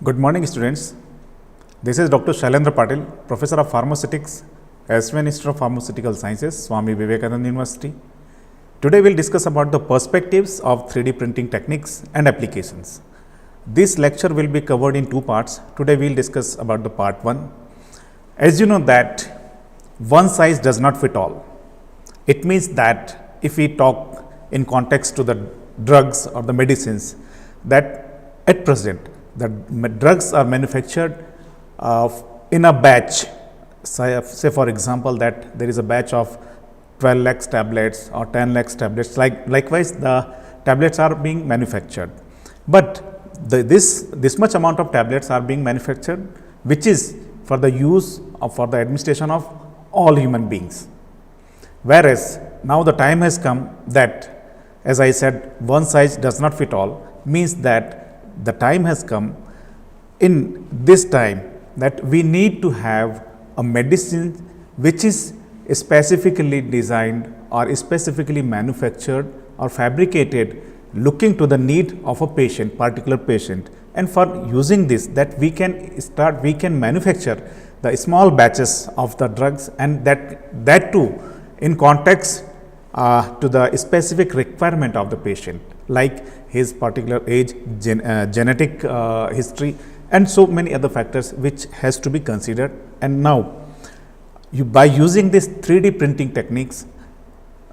Good morning, students. This is Dr. Shailendra Patil, Professor of Pharmaceutics, SVN Institute of Pharmaceutical Sciences, Swami Vivekananda University. Today, we will discuss about the perspectives of 3D printing techniques and applications. This lecture will be covered in two parts. Today, we will discuss about the part 1. As you know that one size does not fit all. It means that if we talk in context to the drugs or the medicines, that at present the drugs are manufactured in a batch. Say for example that there is a batch of 12 lakhs tablets or 10 lakhs tablets. Likewise, the tablets are being manufactured, but this much amount of tablets are being manufactured, which is for the use of for the administration of all human beings. Whereas now the time has come that, as I said, one size does not fit all, means that the time has come in this time that we need to have a medicine which is specifically designed or specifically manufactured or fabricated looking to the need of a patient, particular patient. And for using this, that we can manufacture the small batches of the drugs, and that too in context to the specific requirement of the patient, like his particular age, genetic history, and so many other factors which has to be considered. And now by using this 3D printing techniques,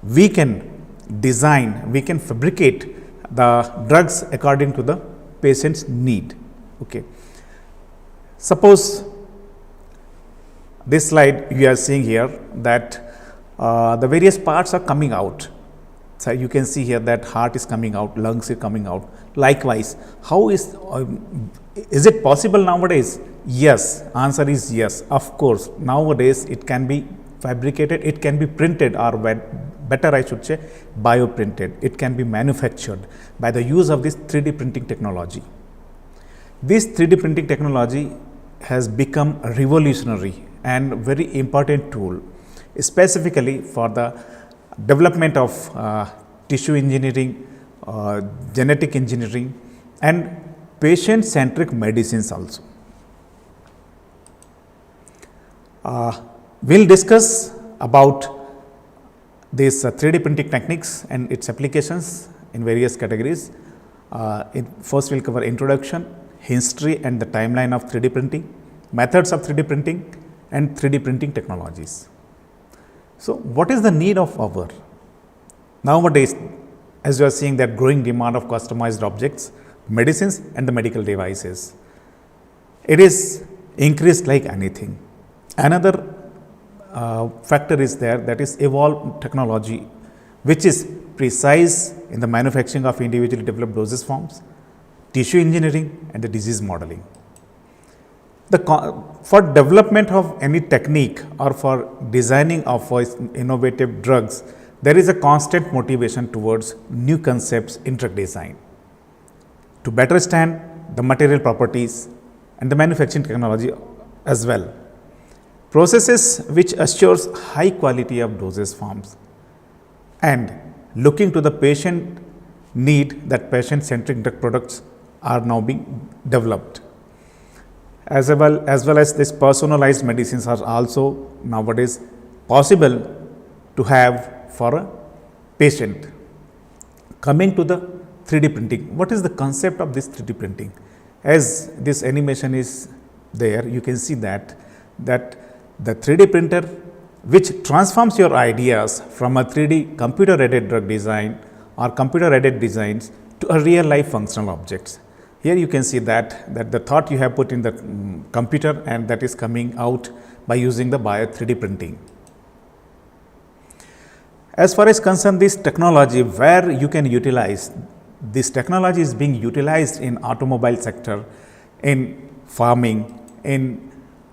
we can design, we can fabricate the drugs according to the patient's need. Okay. Suppose this slide you are seeing here that the various parts are coming out. So you can see here that heart is coming out, lungs is coming out. Likewise, how is it possible nowadays? Yes, answer is yes. Of course, nowadays it can be fabricated, it can be printed, or better I should say bioprinted. It can be manufactured by the use of this 3D printing technology. This 3D printing technology has become a revolutionary and very important tool, specifically for the development of tissue engineering, genetic engineering, and patient-centric medicines also. We will discuss about these 3D printing techniques and its applications in various categories. First, we will cover introduction, history and the timeline of 3D printing, methods of 3D printing, and 3D printing technologies. So, what is the need of our nowadays, as you are seeing that growing demand of customized objects, medicines and the medical devices? It is increased like anything. Another factor is there, that is evolved technology, which is precise in the manufacturing of individually developed dosage forms, tissue engineering and the disease modeling. For development of any technique or for designing of innovative drugs, there is a constant motivation towards new concepts in drug design to better understand the material properties and the manufacturing technology as well. Processes which assures high quality of dosage forms and looking to the patient need, that patient-centric drug products are now being developed. As well as this personalized medicines are also nowadays possible to have for a patient. Coming to the 3D printing, what is the concept of this 3D printing? As this animation is there, you can see that the 3D printer which transforms your ideas from a 3D computer aided drug design or computer aided designs to a real life functional objects. Here you can see that the thought you have put in the computer, and that is coming out by using the bio 3D printing. As far as concerned this technology, where you can utilize, this technology is being utilized in automobile sector, in farming, in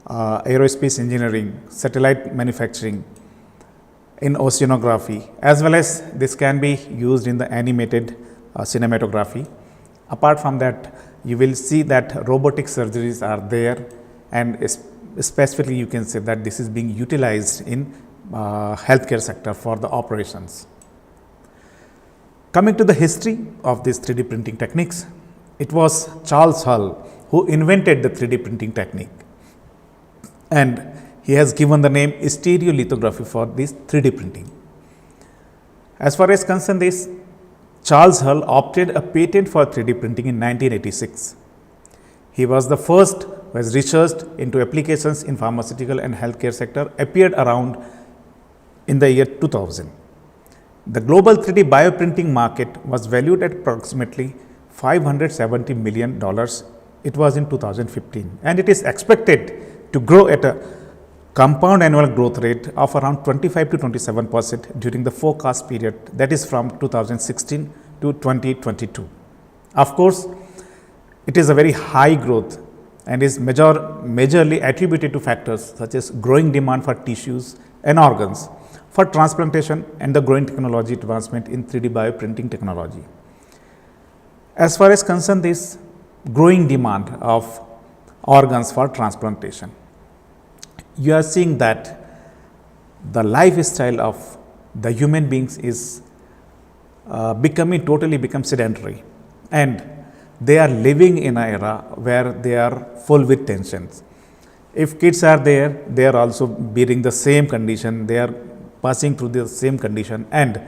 aerospace engineering, satellite manufacturing, in oceanography, as well as this can be used in the animated cinematography. Apart from that, you will see that robotic surgeries are there, and specifically you can say that this is being utilized in healthcare sector for the operations. Coming to the history of these 3D printing techniques, it was Charles Hull who invented the 3D printing technique. And he has given the name stereolithography for this 3D printing. As far as concerned this, Charles Hull obtained a patent for 3D printing in 1986. He was the first who has researched into applications in pharmaceutical and healthcare sector, appeared around in the year 2000. The global 3D bioprinting market was valued at approximately $570 million. It was in 2015, and it is expected to grow at a compound annual growth rate of around 25 to 27% during the forecast period, that is from 2016 to 2022. Of course, it is a very high growth and is majorly attributed to factors such as growing demand for tissues and organs for transplantation and the growing technology advancement in 3D bioprinting technology. As far as concerned this growing demand of organs for transplantation, you are seeing that the lifestyle of the human beings is become sedentary, and they are living in an era where they are full with tensions. If kids are there, they are also bearing the same condition, they are passing through the same condition, and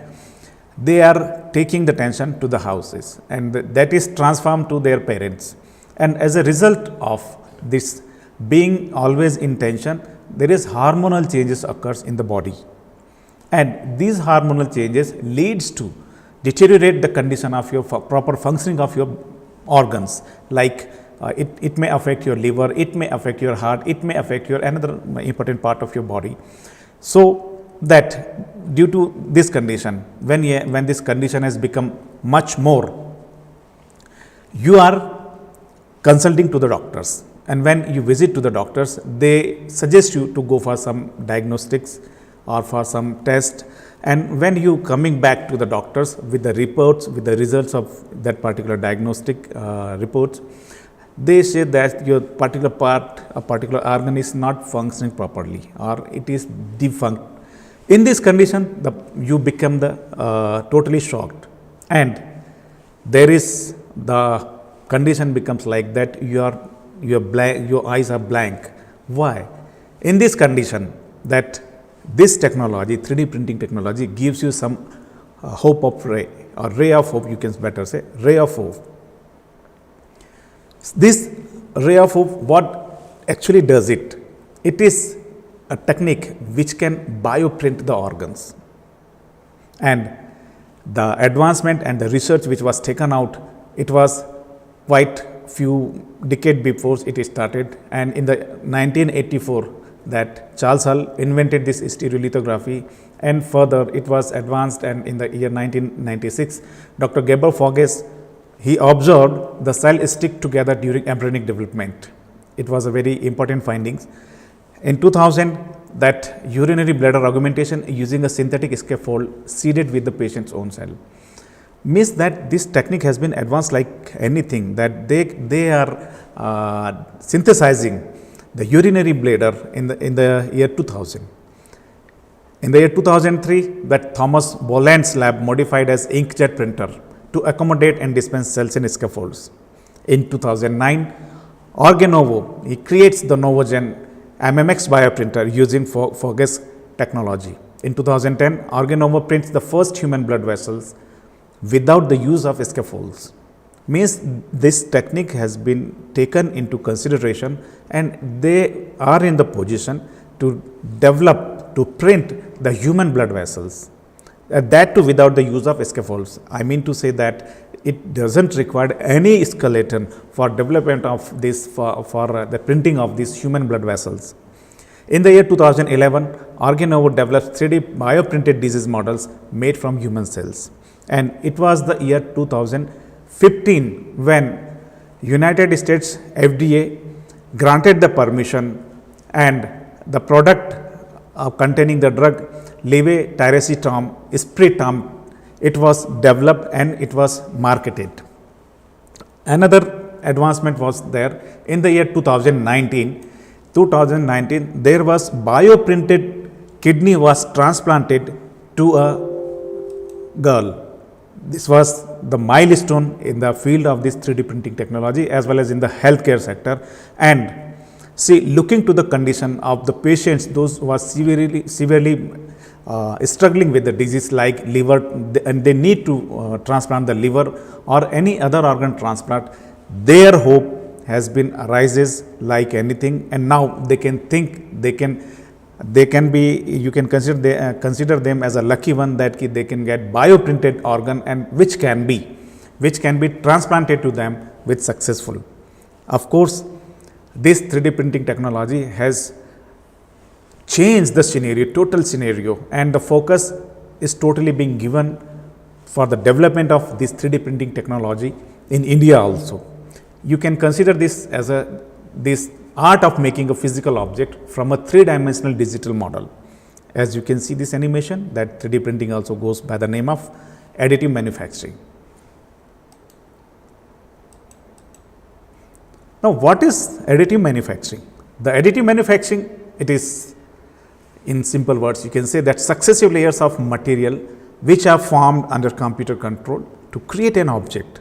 they are taking the tension to the houses, and that is transformed to their parents. And as a result of this being always in tension, there is hormonal changes occurs in the body, and these hormonal changes leads to deteriorate the condition of your proper functioning of your organs, like it may affect your liver, it may affect your heart, it may affect your another important part of your body. So that due to this condition, when this condition has become much more, you are consulting to the doctors, and when you visit to the doctors, they suggest you to go for some diagnostics or for some test, and when you coming back to the doctors with the reports, with the results of that particular diagnostic reports, they say that your particular part, a particular organ is not functioning properly or it is defunct. In this condition, you become totally shocked, and there is the condition becomes like that, your eyes are blank. Why? In this condition, that this technology, 3D printing technology, gives you some hope of ray, or ray of hope, you can better say, ray of hope. This ray of hope, what actually does it? It is a technique which can bioprint the organs, and the advancement and the research which was taken out, it was quite few decades before it started, and in the 1984 that Charles Hull invented this stereolithography, and further it was advanced, and in the year 1996 Dr. Gabor Forges, he observed the cell stick together during embryonic development. It was a very important findings. In 2000, that urinary bladder augmentation using a synthetic scaffold seeded with the patient's own cell, means that this technique has been advanced like anything, that they are synthesizing the urinary bladder in the year 2000. In the year 2003, that Thomas Boland's lab modified as inkjet printer to accommodate and dispense cells in scaffolds. In 2009, Organovo, he creates the Novogen MMX bioprinter using Forges technology. In 2010, Organovo prints the first human blood vessels without the use of scaffolds. Means this technique has been taken into consideration, and they are in the position to develop, to print the human blood vessels, that too without the use of scaffolds. I mean to say that it doesn't require any skeleton for development of this, for the printing of these human blood vessels. In the year 2011, Organovo developed 3D bioprinted disease models made from human cells, and it was the year 2015 when United States FDA granted the permission, and the product containing the drug levetiracetam, Spritam, it was developed and it was marketed. Another advancement was there in the year 2019. There was bioprinted kidney was transplanted to a girl. This was the milestone in the field of this 3D printing technology as well as in the healthcare sector. And see, looking to the condition of the patients, those who are severely struggling with the disease like liver, and they need to transplant the liver or any other organ transplant, their hope has been arises like anything, and now they can think they can be, you can consider them as a lucky one that they can get bioprinted organ, and which can be transplanted to them with successful. Of course, this 3D printing technology has changed the scenario, total scenario, and the focus is totally being given for the development of this 3D printing technology in India also. You can consider this as this art of making a physical object from a 3-dimensional digital model. As you can see this animation, that 3D printing also goes by the name of additive manufacturing. Now, what is additive manufacturing? The additive manufacturing, it is, in simple words, you can say that successive layers of material which are formed under computer control to create an object.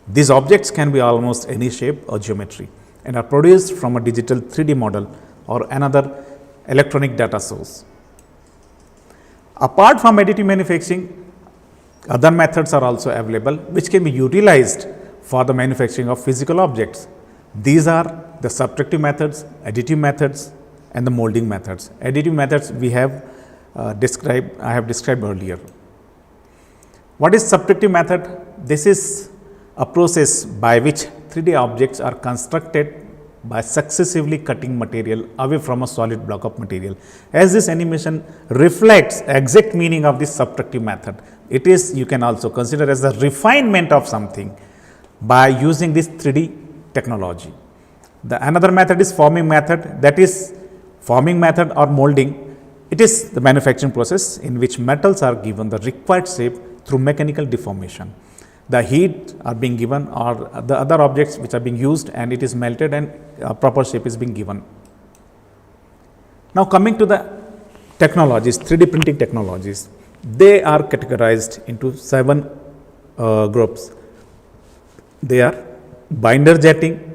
These objects can be almost any shape or geometry and are produced from a digital 3D model or another electronic data source. Apart from additive manufacturing, other methods are also available which can be utilized for the manufacturing of physical objects. These are the subtractive methods, additive methods, and the molding methods. Additive methods we have I have described earlier. What is subtractive method? This is a process by which 3D objects are constructed by successively cutting material away from a solid block of material. As this animation reflects exact meaning of this subtractive method, it is, you can also consider as a refinement of something by using this 3D technology. The another method is forming method, that is forming method or molding. It is the manufacturing process in which metals are given the required shape through mechanical deformation. The heat are being given or the other objects which are being used, and it is melted and proper shape is being given. Now, coming to the technologies, 3D printing technologies, they are categorized into 7 groups. They are binder jetting,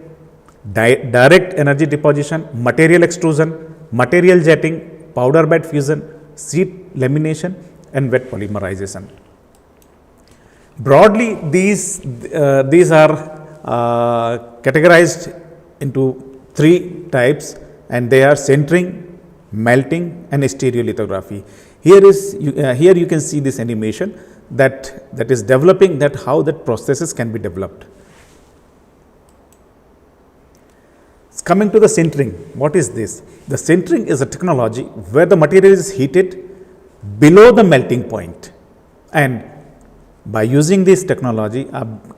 direct energy deposition, material extrusion, material jetting, powder bed fusion, sheet lamination, and wet polymerization. Broadly, these are categorized into 3 types, and they are sintering, melting, and stereolithography. Here you can see this animation that is developing that how that processes can be developed. Coming to the sintering, what is this? The sintering is a technology where the material is heated below the melting point, and by using this technology,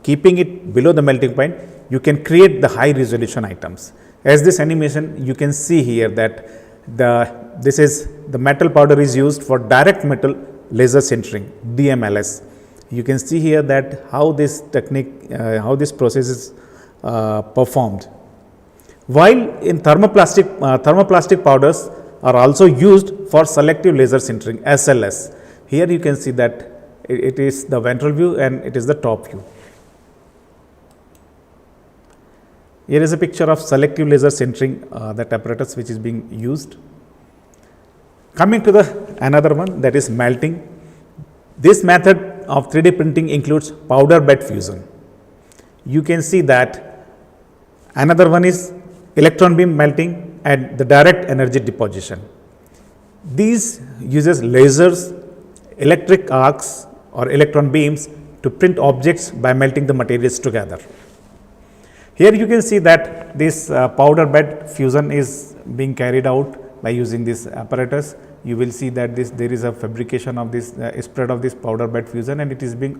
keeping it below the melting point, you can create the high resolution items. As this animation, you can see here that the metal powder is used for direct metal laser sintering, DMLS. You can see here that how this technique, how this process is performed. While in thermoplastic powders are also used for selective laser sintering, SLS. Here you can see that it is the ventral view and it is the top view. Here is a picture of selective laser sintering, that apparatus which is being used. Coming to the another one, that is melting. This method of 3D printing includes powder bed fusion. You can see that another one is electron beam melting and the direct energy deposition. These uses lasers, electric arcs or electron beams to print objects by melting the materials together. Here you can see that this powder bed fusion is being carried out by using this apparatus. You will see that there is a fabrication of this spread of this powder bed fusion, and it is being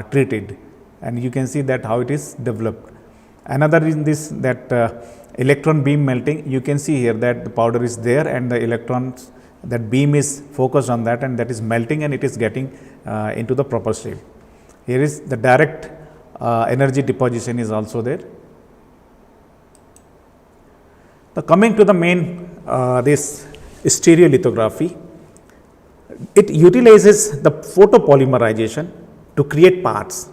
treated, and you can see that how it is developed. Another is this electron beam melting. You can see here that the powder is there and the electrons, that beam is focused on that, and that is melting and it is getting into the proper shape. Here is the direct energy deposition is also there. Now, coming to the main this stereolithography, it utilizes the photopolymerization to create parts.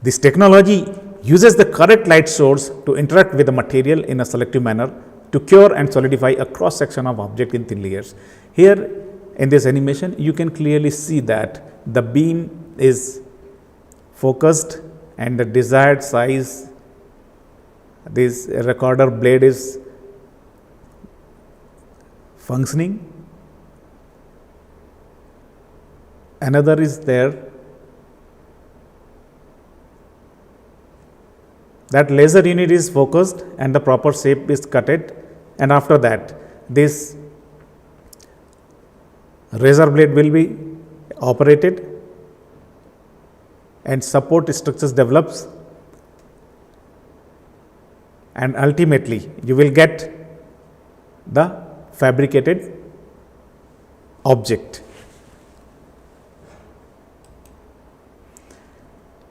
This technology uses the correct light source to interact with the material in a selective manner to cure and solidify a cross section of object in thin layers. Here in this animation, you can clearly see that the beam is focused and the desired size, this recorder blade is functioning. Another is there. That laser unit is focused and the proper shape is cutted, and after that this razor blade will be operated and support structures develops, and ultimately you will get the fabricated object.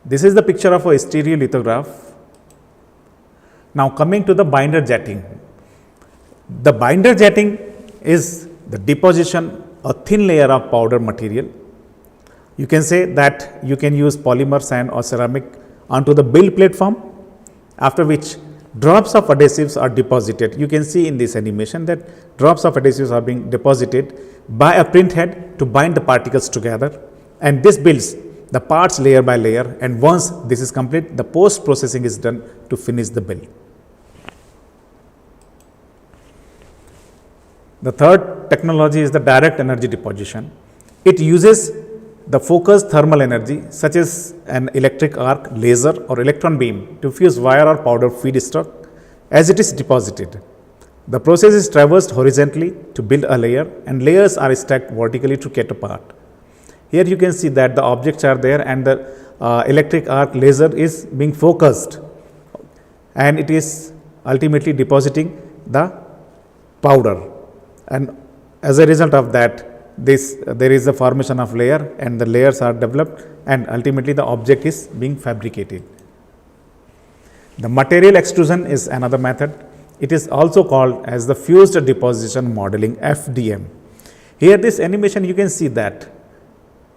This is the picture of a stereolithograph. Now coming to the binder jetting. The binder jetting is the deposition of thin layer of powder material. You can say that you can use polymer, sand or ceramic onto the build platform, after which drops of adhesives are deposited. You can see in this animation that drops of adhesives are being deposited by a print head to bind the particles together, and this builds the parts layer by layer, and once this is complete, the post processing is done to finish the build. The third technology is the direct energy deposition. It uses the focused thermal energy such as an electric arc, laser or electron beam to fuse wire or powder feedstock as it is deposited. The process is traversed horizontally to build a layer, and layers are stacked vertically to get apart. Here you can see that the objects are there and the electric arc laser is being focused, and it is ultimately depositing the powder, and as a result of that there is a formation of layer and the layers are developed, and ultimately the object is being fabricated. The material extrusion is another method. It is also called as the fused deposition modeling, FDM. Here this animation you can see that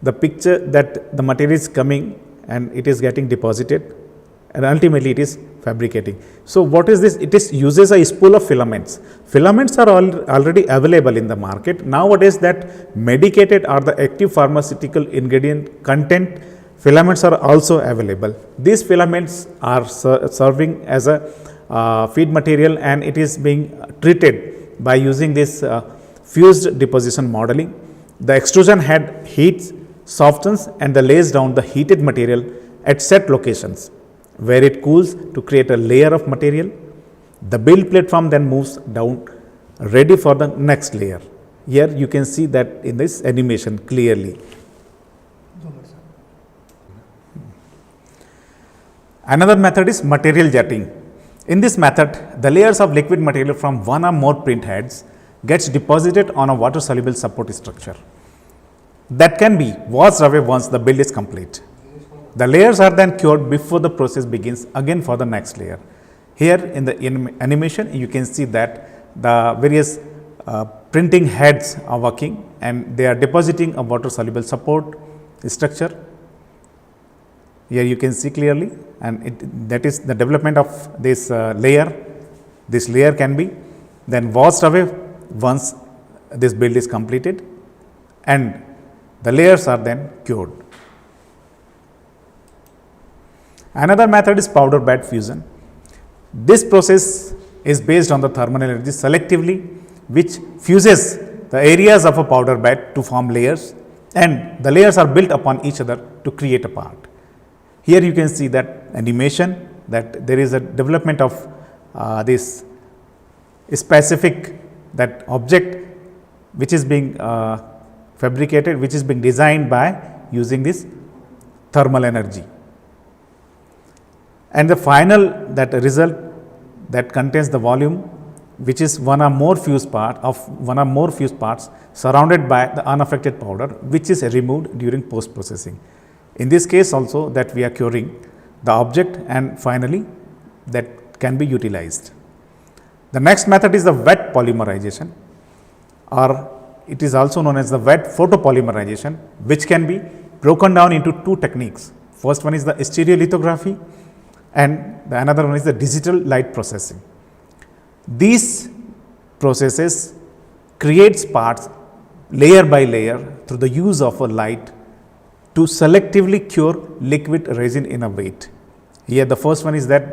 the picture that the material is coming and it is getting deposited, and ultimately it is fabricating. So what is this? It is uses a spool of filaments. Filaments are already available in the market. Nowadays that medicated or the active pharmaceutical ingredient content filaments are also available. These filaments are serving as a feed material, and it is being treated by using this fused deposition modeling. The extrusion head heats, softens and lays down the heated material at set locations where it cools to create a layer of material. The build platform then moves down ready for the next layer. Here you can see that in this animation clearly. Another method is material jetting. In this method, the layers of liquid material from one or more print heads gets deposited on a water soluble support structure that can be washed away once the build is complete. The layers are then cured before the process begins again for the next layer. Here in the animation you can see that the various printing heads are working and they are depositing a water soluble support structure. Here you can see clearly, and that is the development of this layer. This layer can be then washed away once this build is completed, and the layers are then cured. Another method is powder bed fusion. This process is based on the thermal energy selectively, which fuses the areas of a powder bed to form layers, and the layers are built upon each other to create a part. Here you can see that animation, that there is a development of this specific that object which is being fabricated, which is being designed by using this thermal energy. And the final that result that contains the volume, which is one or more fused parts surrounded by the unaffected powder, which is removed during post processing. In this case also that we are curing the object, and finally that can be utilized. The next method is the wet polymerization, or it is also known as the wet photopolymerization, which can be broken down into two techniques. First one is the stereolithography and the another one is the digital light processing. These processes creates parts layer by layer through the use of a light to selectively cure liquid resin in a weight. Here the first one is that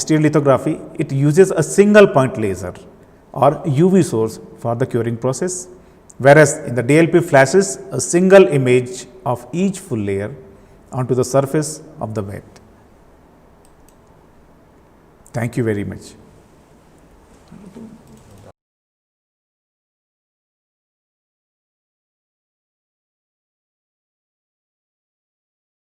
stereolithography, it uses a single point laser or UV source for the curing process, whereas in the DLP flashes a single image of each full layer onto the surface of the wet. Thank you very much.